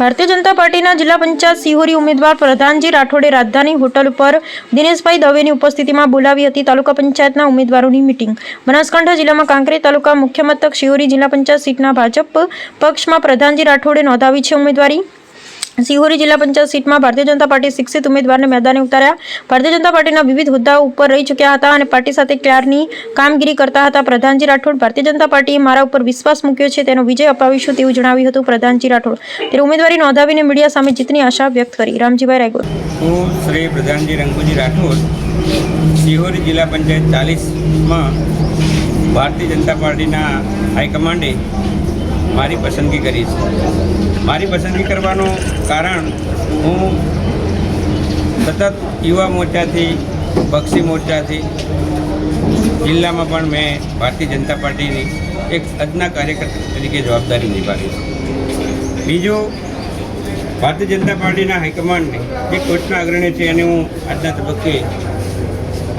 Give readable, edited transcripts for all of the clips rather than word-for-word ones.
ભારતીય જનતા પાર્ટીના જિલ્લા પંચાયત સિહોરી ઉમેદવાર પ્રધાનજી રાઠોડે રાજધાની હોટલ પર દિનેશભાઈ દવેની ઉપસ્થિતિમાં બોલાવી હતી તાલુકા પંચાયતના ઉમેદવારોની મીટિંગ। બનાસકાંઠા જિલ્લામાં કાંકરેજ તાલુકા મુખ્ય મથક સિહોરી જિલ્લા પંચાયત સીટના ભાજપ પક્ષમાં પ્રધાનજી રાઠોડે નોંધાવી છે ઉમેદવારી। સિહોરી જિલ્લા પંચાયત સીટમાં ભારતીય જનતા પાર્ટી શિક્ષિત ઉમેદવારને મેદાને ઉતાર્યા। ભારતીય જનતા પાર્ટીના વિવિધ હોદ્દાઓ ઉપર રહી ચૂક્યા હતા અને પાર્ટી સાથે ક્યારની કામગીરી કરતા હતા। પ્રધાનજી રાઠોડ ભારતીય જનતા પાર્ટીએ મારા ઉપર વિશ્વાસ મૂક્યો છે, તેનો વિજય અપાવીશું તેવું જણાવ્યું હતું પ્રધાનજી રાઠોડ। ત્યારે ઉમેદવારી નોંધાવીને મીડિયા સામે જીતની આશા વ્યક્ત કરી। રામજીભાઈ રાયગોર। હું શ્રી પ્રધાનજી રંગુજી રાઠોડ સિહોરી જિલ્લા પંચાયત 40માં ભારતીય જનતા પાર્ટીના હાઈકમાન્ડે મારી પસંદગી કરી છે। મારી પસંદગી કરવાનું કારણ હું સતત યુવા મોરચાથી બક્ષી મોરચાથી જિલ્લામાં પણ મેં ભારતીય જનતા પાર્ટીની એક અદના કાર્યકર્તા તરીકે જવાબદારી નિભાવી છે। બીજું, ભારતીય જનતા પાર્ટીના હાઈકમાન્ડને જે ટોચના અગ્રણી છે એને હું આજના તબક્કે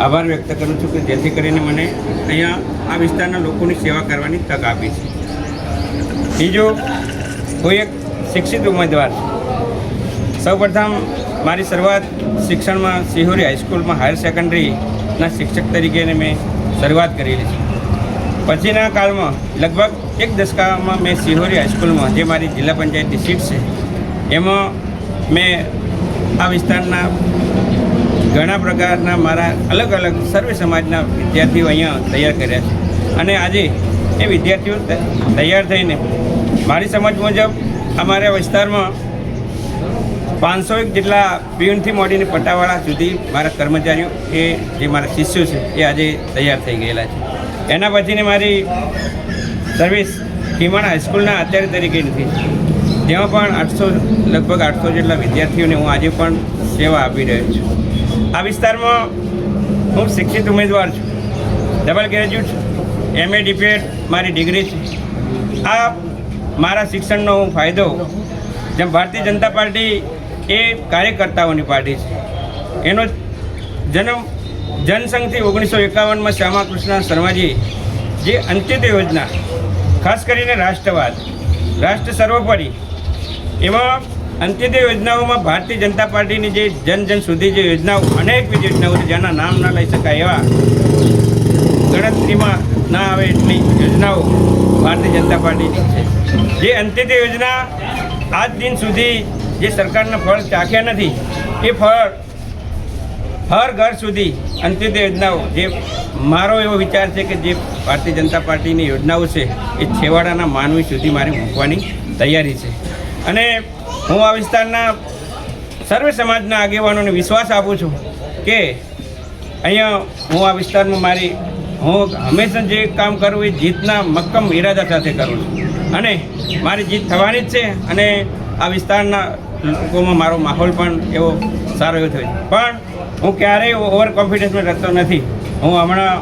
આભાર વ્યક્ત કરું છું કે જેથી કરીને મને અહીંયા આ વિસ્તારના લોકોની સેવા કરવાની તક આપી છે। બીજું, હું એક શિક્ષિત ઉમેદવાર છું। સૌપ્રથમ મારી શરૂઆત શિક્ષણમાં સિહોરી હાઈસ્કૂલમાં હાયર સેકન્ડરીના શિક્ષક તરીકે મેં શરૂઆત કરેલી છે। પછીના કાળમાં લગભગ એક દશકામાં મેં સિહોરી હાઈસ્કૂલમાં જે મારી જિલ્લા પંચાયતની સીટ છે એમાં મેં આ વિસ્તારના ઘણા પ્રકારના મારા અલગ અલગ સર્વે સમાજના વિદ્યાર્થીઓ અહીંયા તૈયાર કર્યા છે અને આજે એ વિદ્યાર્થીઓ તૈયાર થઈને મારી સમજ મુજબ અમારા વિસ્તારમાં 501 જેટલા પીયુનથી મોડીને પટ્ટાવાળા સુધી મારા કર્મચારીઓ એ જે મારા શિષ્યો છે એ આજે તૈયાર થઈ ગયેલા છે। એના પછીની મારી સર્વિસ ખીમાણા હાઈસ્કૂલના આચાર્ય તરીકે નથી, જેમાં પણ લગભગ 800 જેટલા વિદ્યાર્થીઓને હું આજે પણ સેવા આપી રહ્યો છું। આ વિસ્તારમાં હું શિક્ષિત ઉમેદવાર છું, ડબલ ગ્રેજ્યુએટ છું, MA DPED મારી ડિગ્રી છે। આ મારા શિક્ષણનો હું ફાયદો, જેમ ભારતીય જનતા પાર્ટી એ કાર્યકર્તાઓની પાર્ટી છે, એનો જન્મ જનસંઘથી 1951માં શ્યામાકૃષ્ણ શર્માજી જે અંત્યોદય યોજના, ખાસ કરીને રાષ્ટ્રવાદ, રાષ્ટ્ર સર્વોપરી, એમાં અંત્યોદય યોજનાઓમાં ભારતીય જનતા પાર્ટીની જે જન સુધી જે યોજનાઓ, અનેકવિધ યોજનાઓ છે જેના નામ ના લઈ શકાય એવા, ગણતરીમાં ના આવે એટલી યોજનાઓ ભારતીય જનતા પાર્ટીની છે। જે અંત્યોદય યોજના આજ દિન સુધી જે સરકારના ફળ ચાખ્યા નથી, એ ફળ હર ઘર સુધી અંત્યોદય યોજનાઓ, જે મારો એવો વિચાર છે કે જે ભારતીય જનતા પાર્ટીની યોજનાઓ છે એ છેવાડાના માનવી સુધી મારે મૂકવાની તૈયારી છે। અને હું આ વિસ્તારના સર્વે સમાજના આગેવાનોને વિશ્વાસ આપું છું કે અહીંયા હું આ વિસ્તારમાં હું હંમેશા જે કામ કરું એ જીતના મક્કમ ઇરાદા સાથે કરું છું અને મારી જીત થવાની જ છે। અને આ વિસ્તારના લોકોમાં મારો માહોલ પણ એવો સારો એવો થયો છે, પણ હું ક્યારેય ઓવર કોન્ફિડન્સમાં રહેતો નથી। હું હમણાં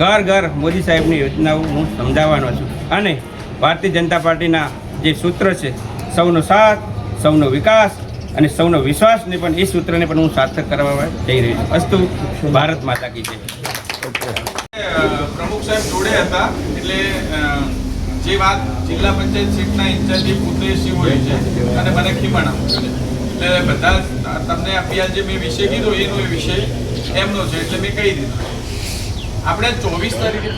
ઘર ઘર મોદી સાહેબની યોજનાઓ હું સમજાવવાનો છું અને ભારતીય જનતા પાર્ટીના જે સૂત્ર છે, સૌનો સાથ, સૌનો વિકાસ અને સૌનો વિશ્વાસને પણ, એ સૂત્રને પણ હું સાર્થક કરવા જઈ રહ્યો છું। અસ્તુ ભારત માતા કી જય। પ્રમુખ સાહેબ જોડે હતા એટલે જે વાત જિલ્લા પંચાયત સીટના ઇન્ચાર્જ પોતે સિહોરી છે અને મને ખીમાણા એટલે બધા તમને આપી જે મેં વિષય કીધો એનો એ વિષય એમનો છે એટલે મેં કહી દીધું। આપણે 24 તારીખે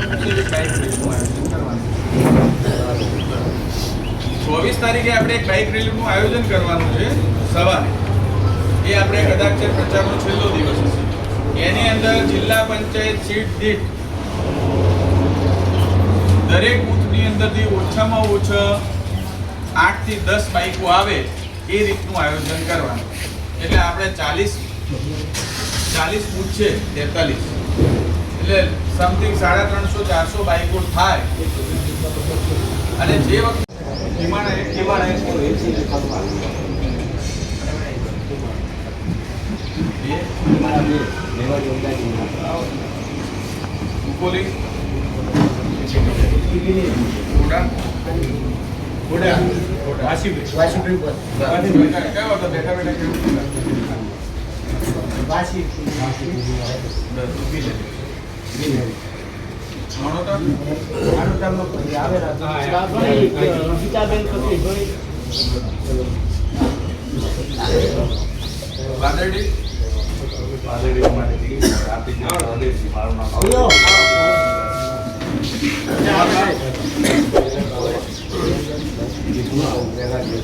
24 તારીખે આપણે એક બાઇક રેલીનું આયોજન કરવાનું છે સવારે। એ આપણે કદાચ પ્રચારનો છેલ્લો દિવસ હશે, એની અંદર જિલ્લા પંચાયત સીટ દીઠ દરેક બૂથની અંદરથી ઓછામાં ઓછા 8 થી 10 બાઇકો આવે એ રીતનું આયોજન કરવાનું। એટલે આપણે 40 બૂથ છે 43, એટલે સમથિંગ 350-400 બાઇકો થાય। અને જે વખતે વાદળી